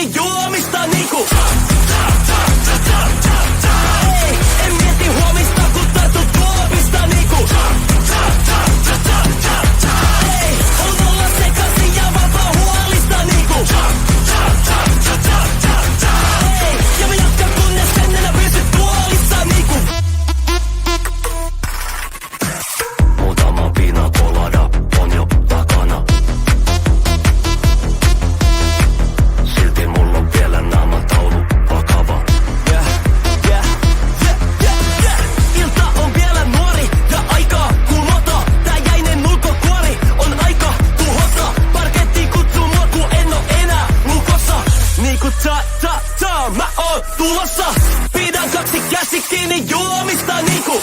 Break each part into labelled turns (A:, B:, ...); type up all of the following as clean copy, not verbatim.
A: kiinni juomista niinku. Ei, en mieti huomista kun tartut tuopista niinku. Ei, on olla sekaisin ja vapaa huolista niinku. Ei, ja mä jatkan kunnes ennen pysyt tuolissa niinku.
B: Muutama pina colada on jo takana. Silti mulla on vielä naamataulu vakava.
A: Ilta on vielä nuori ja aikaa kumota. Tää jäinen ulkokuori on aika tuhota. Parkettiin kutsuu mua kun en oo enää lukossa. Niinku mä oon tulossa. Pidän kaksi käsi kiinni juomista niinku.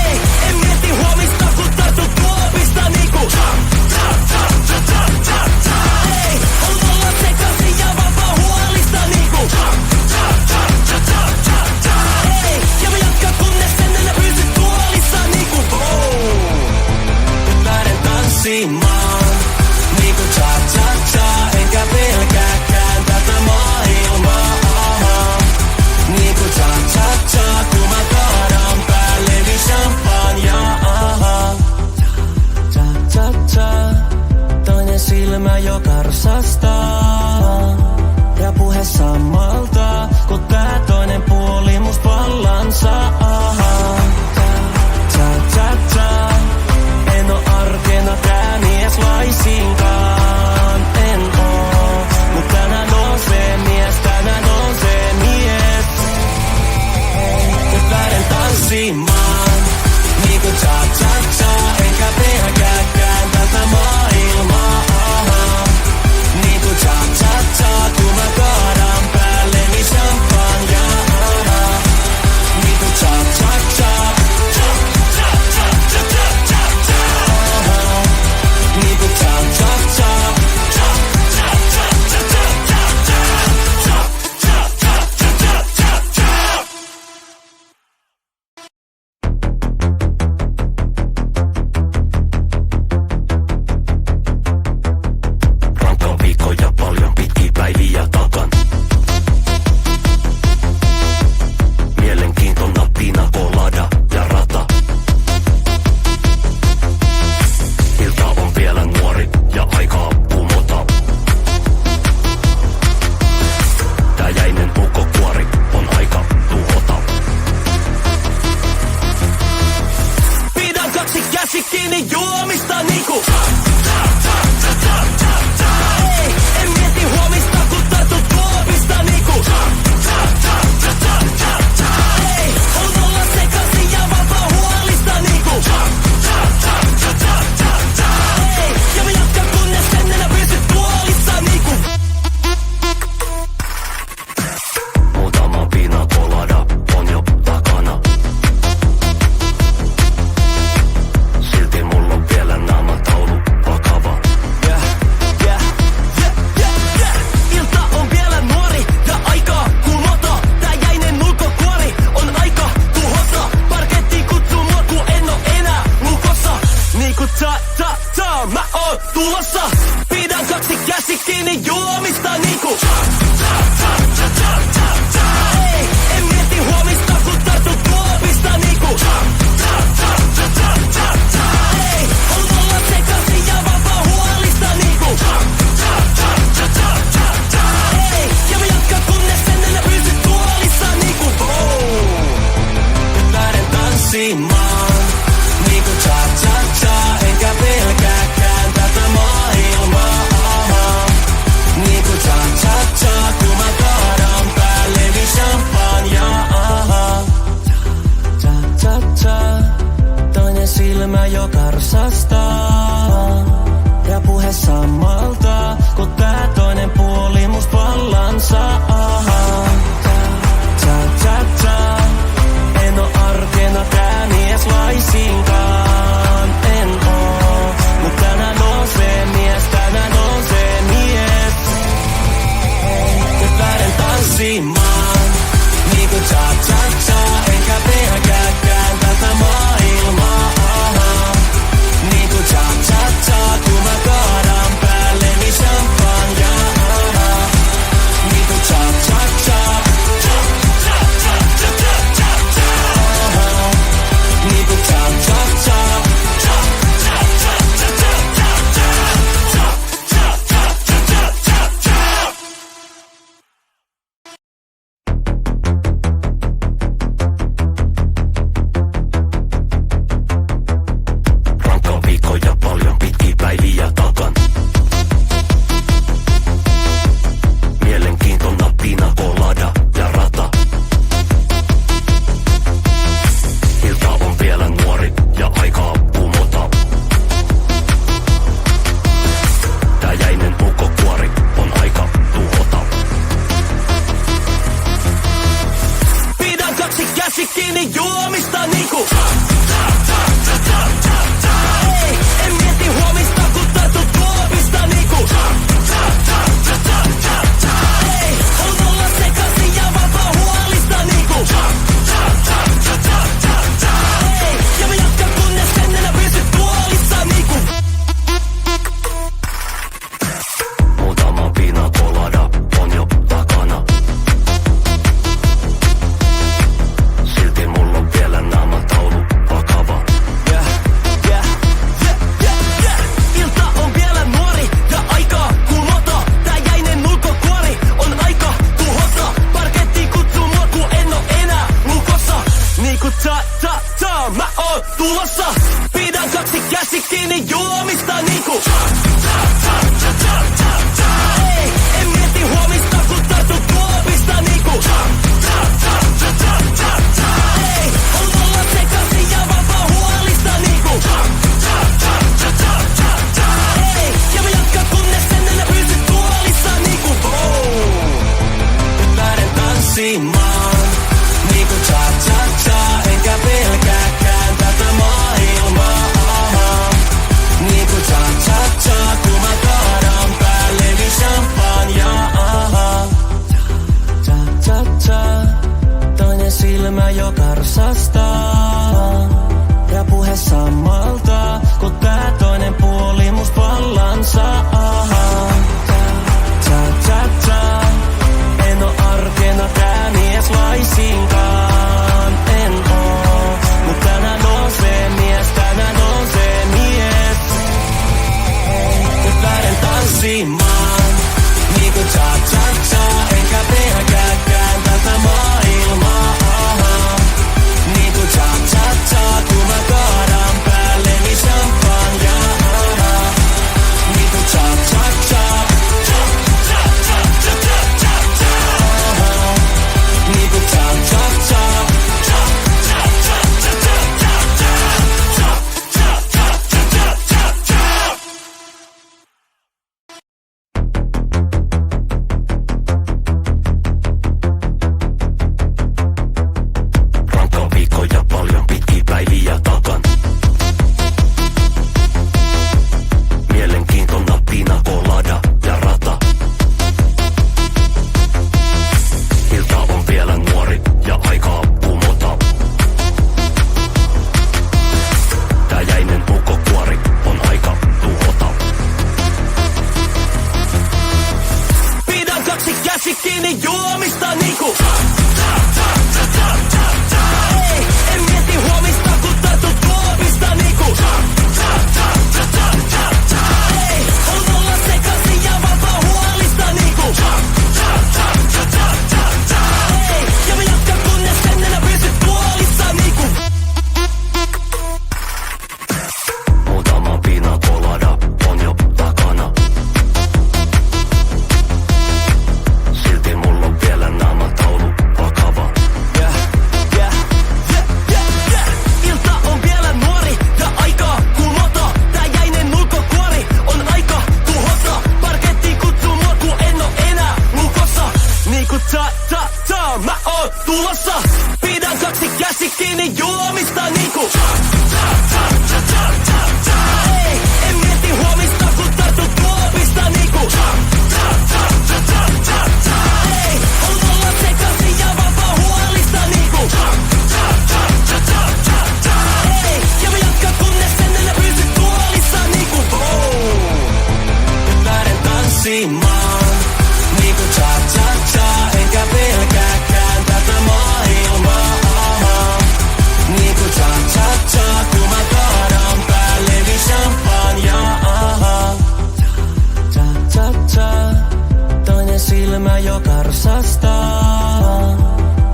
A: Ei, en mieti huomista kun tartut tuopista niinku. Ei, on olla sekaisin ja vapaa huolista niinku. Ei, ja mä jatkan kunnes ennen pysyt tuolissa niinku. Nyt lähden tanssimaan niinku cha-cha-cha. Enkä pelkääkään tätä maailmaa. Niinku cha-cha-cha, kun mä kaadan päälleni champagnea. Cha-cha-cha, toinen silmä jo karsastaa. Ja puhe samalta, kun tää toinen puoli must vallan saa. Cha-cha-cha, en oo arkena tää mies laisinkaan. En oo, mut tänään on se mies, tänään on se mies. Nyt lähden tanssimaan niinku cha-cha-cha. Enkä pelkääkään tätä maailmaa. Niinku cha-cha-cha, kun mä kaadan päälleni champagnea. Niinku cha-cha-cha. Niinku cha-cha-cha.
B: Rankka viikko ja paljon pitkiä päiviä takan. Mielenkiintona pina colada ja rata. Ilta on vielä nuori ja aikaa kumota. Tää jäinen ulkokuori on aika tuhota.
A: Pidän kaksi käsi kiinni juomista niinku. Ei, en mieti huomista kun tartut tuopista niinku. Ei, on olla sekaisin ja vapaa huolista niinku. Ei, ja mä jatkan kunnes ennen pysyt tuolissa niinku.
B: Muutama pina colada on jo takana. Silti mulla on vielä naamataulu vakava.
A: Ilta on vielä nuori ja aikaa kumota. Tää jäinen ulkokuori on aika tuhota. Parkettiin kutsuu mua kun en oo enää lukossa. Niinku mä oon tulossa. Pidän kaksi käsi kiinni juomista niinku. Ei, en mieti huomista kun tartut tuopista niinku. Ei, on olla sekaisin ja vapaa huolista niinku. Ei, ja mä jatkan kunnes ennen pysyt tuolissa niinku. Nyt lähden tanssimaan niinku cha-cha-cha. Enkä pelkääkään tätä maailmaa. Niinku cha-cha-cha, kun mä kaadan päälleni champagnea. Cha-cha-cha. juomista niinku ei, en mieti huomista kun tartut tuopista niinku ei, haluan olla sekaisin ja vapaa huolista niinku ei, ja mä jatkan kunnes ennen pysyt tuolissa niinku nyt lähden tanssimaan niinku cha-cha-cha enkä pelkääkään tätä maailmaa niinku cha-cha-cha kun mä kaadan päälleni champagnea cha-cha-cha toinen silmä jo karsastaa ja puhe samalta kun tää toinen puoli must vallansa cha-cha-cha en oo arkena tää mies laisinkaan en oo mut tänään on se mies nyt lähden tanssimaan niinku cha-cha-cha enkä pelkääkään tätä maailmaa niinku cha-cha-cha kun mä kaadan päälleni champagnea niinku cha-cha-cha niinku cha-cha-cha
B: Rankka viikko ja paljon pitkiä päiviä takan. Mielenkiintona pina colada ja rata. Ilta on vielä nuori ja aikaa pumota. Tää jäinen ukkokuori on aika tuhota.
A: pidän kaksi käsi kiinni juomista niinku ei, en mieti huomista kun tartut tuopista niinku ei, haluan olla sekaisin ja vapaa huolista niinku ei, ja mä jatkan kunnes ennen pysyt tuolissa niinku
B: Muutama pina colada on jo takana. Silti mulla on vielä naamataulu vakava.
A: Ilta on vielä nuori ja aikaa kumota. Tää jäinen ulkokuori on aika tuhota. Parkettiin kutsuu mua ku en oo enää lukossa. Niinku ta-ta-ta mä oon tulossa. Pidän kaksi käsi kiinni juomista niinku ei, en mieti huomista kun tartut tuopista niinku ei, haluan olla sekaisin ja vapaa huolista niinku ei, ja mä jatkan kunnes ennen pysyt tuolissa niinku nyt lähden tanssimaan niinku cha-cha-cha enkä pelkääkään tätä maailmaa niinku cha-cha-cha kun mä kaadan päälleni champagnea cha-cha-cha toinen silmä jo karsastaa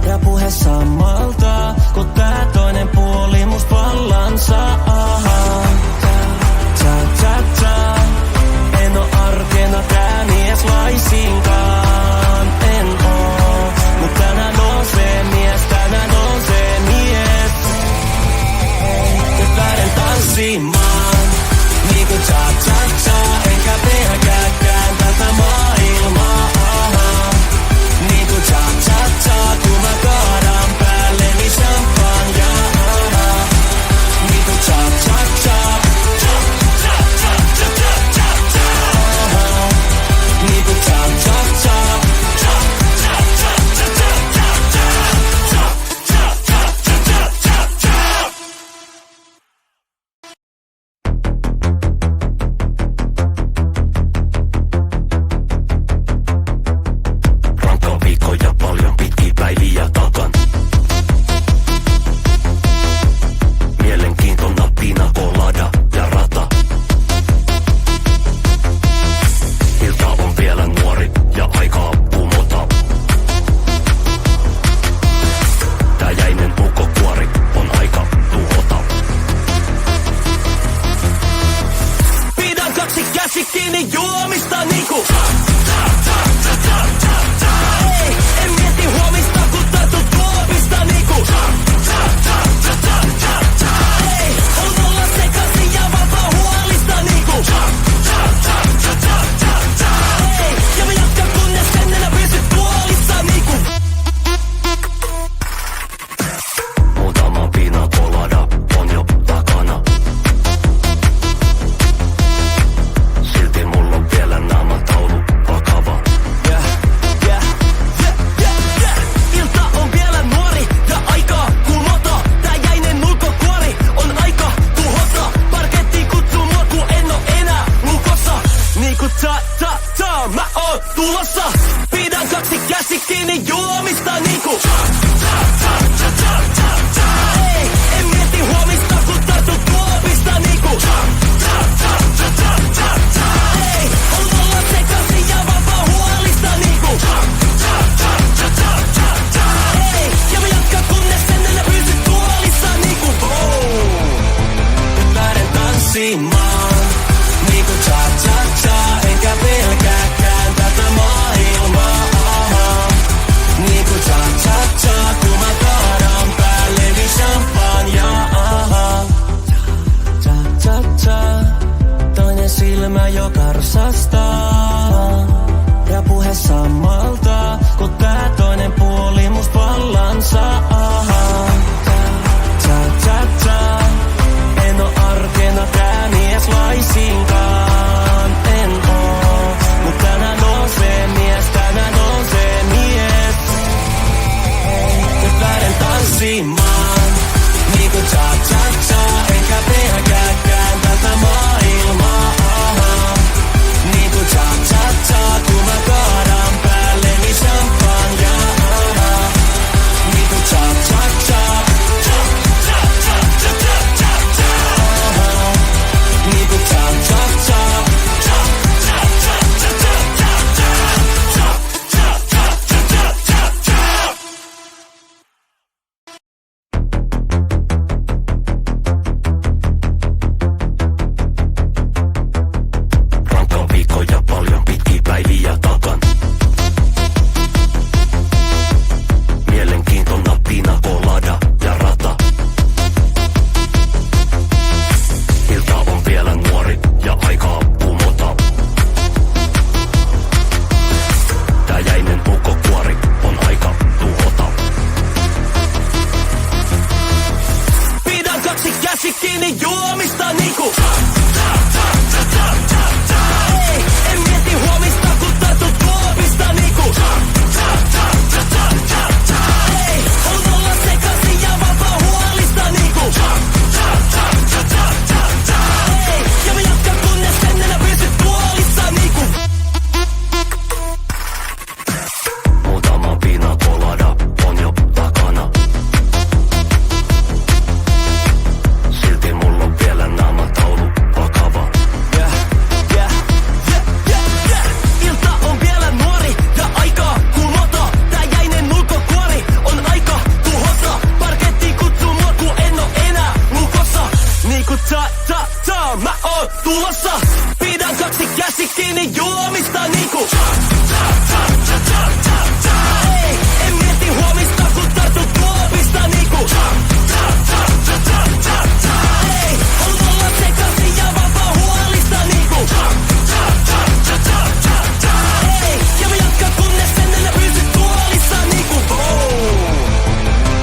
A: ja puhe samalta kun tää toinen puoli must vallansa cha-cha-cha en oo arkena tää mies laisinkaan en oo mut tänään on se mies nyt lähden tanssimaan niinku cha-cha-cha enkä pelkääkään tätä maailmaa niinku cha-cha-cha kun mä kaadan päälleni champagnea niinku cha-cha-cha kaksi käsi kiinni juomista niinku. Ei, en mieti huomista kun tartu tuopista niinku. Ei, on olla sekaisin ja vapaa huolista niinku. Ei, ja mä jatkan kunnes en enää pysy tuolissa niinku.
B: Muutama pina colada on jo takana. Silti mulla on vielä naamataulu vakava.
A: Ilta on vielä nuori ja aikaa kumota. Tää jäinen ulkokuori on aika tuhota. Parkettiin kutsuu mua kun en oo enää lukossa. Niinku mä oon tulossa. Pidän kaksi käsi kiinni juomista niinku. Ei, en mieti huomista kun tartu tuopista niinku. Ei, on olla sekaisin ja vapaa huolista niinku. Ei, ja mä jatkan kunnes en enää pysy tuolissa niinku. Nyt lähden tanssimaan niinku cha-cha-cha. Enkä pelkääkään tätä maailmaa. Niinku cha-cha-cha. Kun mä kaadan päälleni champagnea. Cha-cha-cha. Toinen silmä jo karsastaa. Ja puhe samalta, kun tää toinen puoli must vallansa. Cha-cha-cha. En oo arkena tää mies laisinkaan. En oo, mut tänään nousee mies, tänään nousee mies. Nyt lähden tanssimaan, niinku cha-cha-cha. Enkä pelkääkään tätä maailmaa. Niinku cha-cha-cha, kun mä kaadan päälleni champagnea. Niinku cha-cha-cha. Niinku cha-cha-cha.
B: Rankka viikko ja paljon pitkiä päiviä takan. Mielenkiintona pina colada ja rata. Ilta on vielä nuori ja aikaa kumota. Tää jäinen ulkokuori on aika tuhota.
A: Pidän kaksi käsi kiinni juomista niinku. Ei, en mieti huomista kun tartu tuopista niinku. Ei, on olla sekaisin ja vapaa huolista niinku. Ei, ja mä jatkan kunnes en enää pysy tuolissa niinku.
B: Muutama pina colada on jo takana. Silti mulla on vielä naamataulu vakava.
A: Ilta on vielä nuori ja aikaa kumota. Tää jäinen ulkokuori on aika tuhota. Parkettiin kutsuu mua kun en oo enää lukossa. Niinku mä oon tulossa. Pidän kaksi käsi kiinni juomista niinku. Ei, en mieti huomista kun tartu tuopista niinku. Ei, on olla sekaisin ja vapaa huolista niinku. Ei, ja mä jatkan kunnes en enää pysy tuolissa niinku.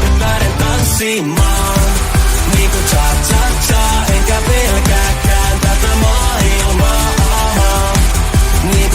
A: Nyt lähden tanssimaan niinku cha-cha-cha. Enkä pelkääkään tätä maailmaa. Niinku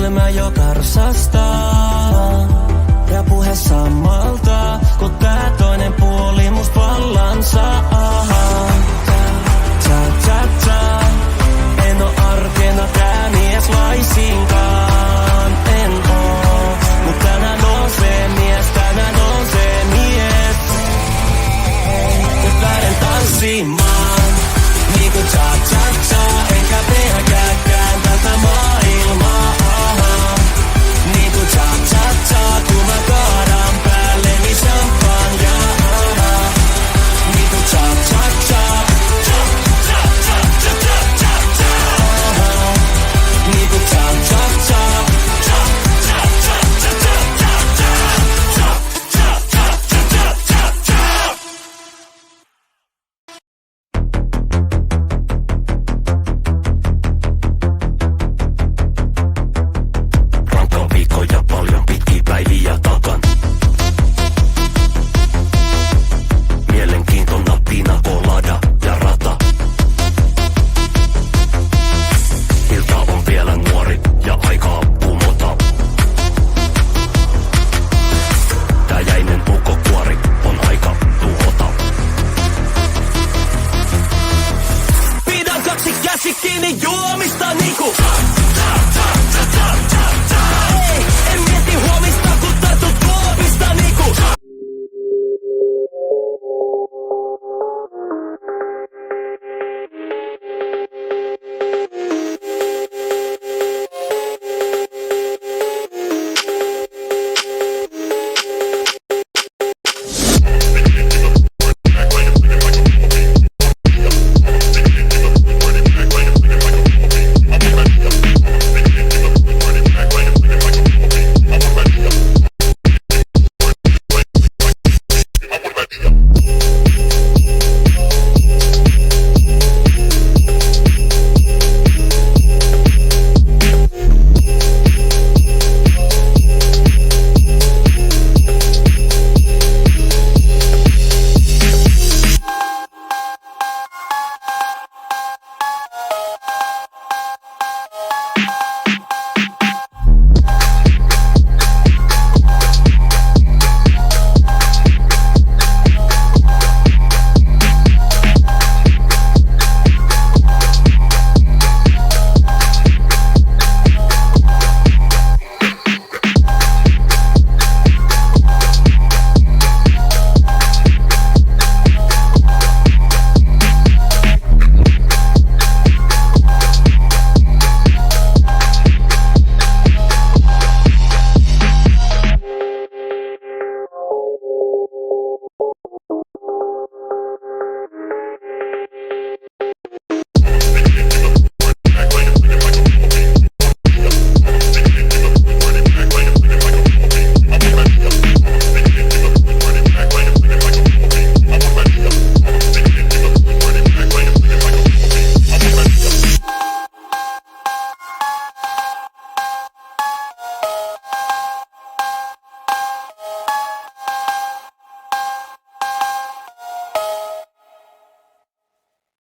A: silmä jo karsastaa. Ja puhe samalta, kun tää toinen puoli must vallan saa. En oo arkena tää mies laisinkaan. En oo, mut tänään nousee mies, tänään nousee mies. Nyt lähden tanssimaan, niinku cha-cha-cha. Enkä pelkääkään tätä maailmaa. Niinku cha-cha-cha, kun mä kaadan päälleni champagnea. Niinku cha-cha-cha. Niinku cha-cha-cha.
B: Rankka viikko ja paljon pitkiä päiviä takan. Mielenkiintona pina colada ja rata. Ilta on vielä nuori ja aikaa kumota. Tää jäinen ukkokuori on aika tuhota.
A: Pidän kaksi käsi kiinni juomista niinku